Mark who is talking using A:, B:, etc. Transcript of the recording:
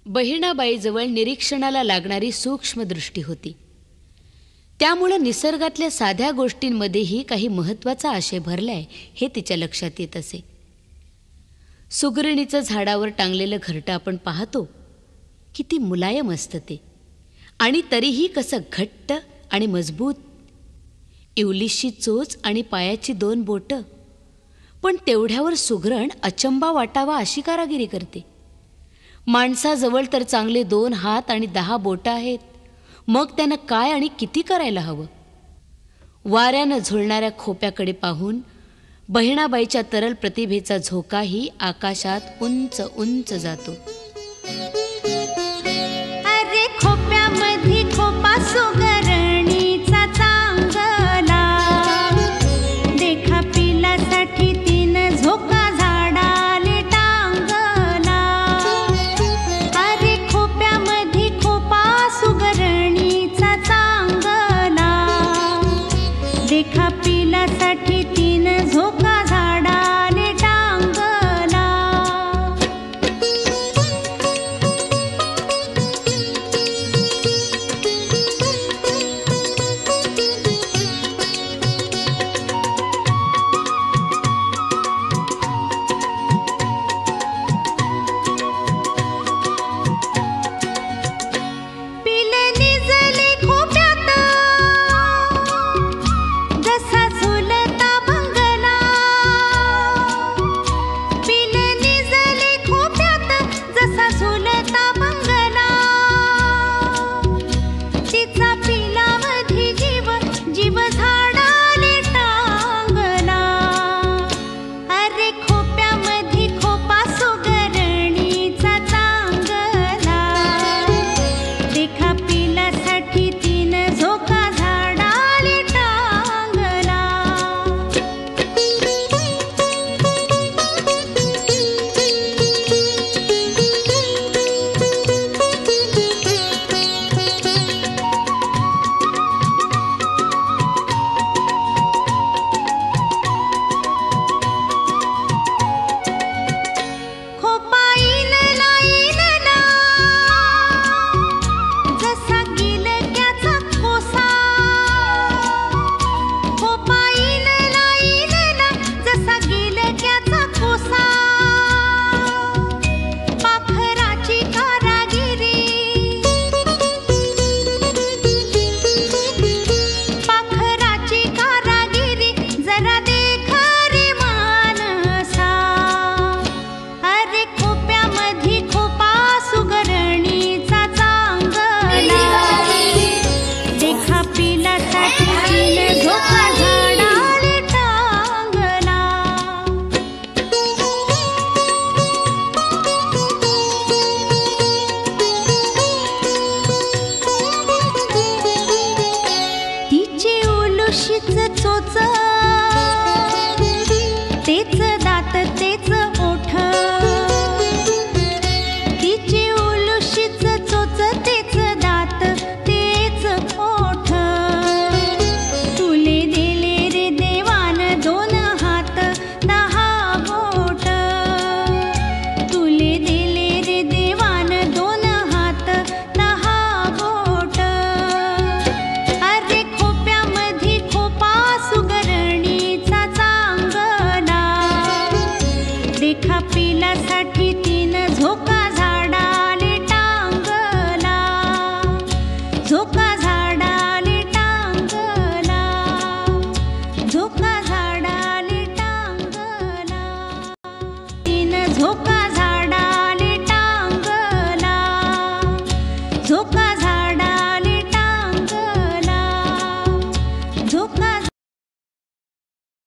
A: बहिणाबाईजवळ निरीक्षणाला लागणारी सूक्ष्म दृष्टी होती. त्यामुळे निसर्गातल्या साध्या गोष्टींमध्येही काही महत्त्वाचा आशय भरलाय हे तिच्या लक्षात येत असे. सुगरणीचं झाडावर टांगलेलं घरटं आपण पाहतो, किती मुलायम असतं ते, आणि तरीही कसं घट्ट आणि मजबूत. इवलीशी चोच आणि पायाची 2 बोटं, पण तेवढ्यावर सुगरण अचंबा वाटावा अशी कारागिरी करते. माणसाजवळ तर चांगले 2 हात आणि 10 बोटं आहेत, मग त्यानं काय आणि किती करायला हवं. वाऱ्यानं झुलणाऱ्या खोप्याकडे पाहून बहिणाबाईच्या तरल प्रतिभेचा झोकाही आकाशात उंच उंच जातो.
B: अरे खोप्यामध्ये खोपा सुगरणीचा चांगला, देखा पिलासाठी 3 झोका झाडाले टांगला. अरे खोप्यामध्ये खोपा सुगरणीचा चांगला, देखा पिलासाठी 3 झोका झाडाले टांगला. पिले निजले खोप्यात जसा झुलता बंगला. पिले निजले खोप्यात जसा झुलता बंगला. तिचा पिलामध्ये जीव जीव झाडाले टांगला. अरे खोप्यामध्ये खोपा सुगरणीचा चांगला, देखा पिलासाठी 3 झोका झाडाले टांगला. खोपा इलला इलला जसा गिलक्याचा कोसा. खोपा इलला इलला जसा गिलक्याचा कोसा. पाखराची कारागिरी, पाखराची कारागिरी जरा देख रे मानसा. अरे खोप्यामध्ये खोपा सुगरणीचा चांगला, देखा पिलासाठी 3 झोका झाडाले टांगला. तिचे उलुशीच चोच, तेच दात तेच ओठ. तिचे उलुशीच चोच, तेच दात तेच ओठ. तुले दिले रे देवान 2 हात 10 बोट. तुले दिले रे देवान 2 हात 10 बोट. अरे खोप्यामध्ये खोपा सुगरणीचा चांगला, देखा पिलासाठी 3 झोका झाडाले टांगला. झोका झाडाले टांगला, झोका झाडाले टांगला. 3 झोका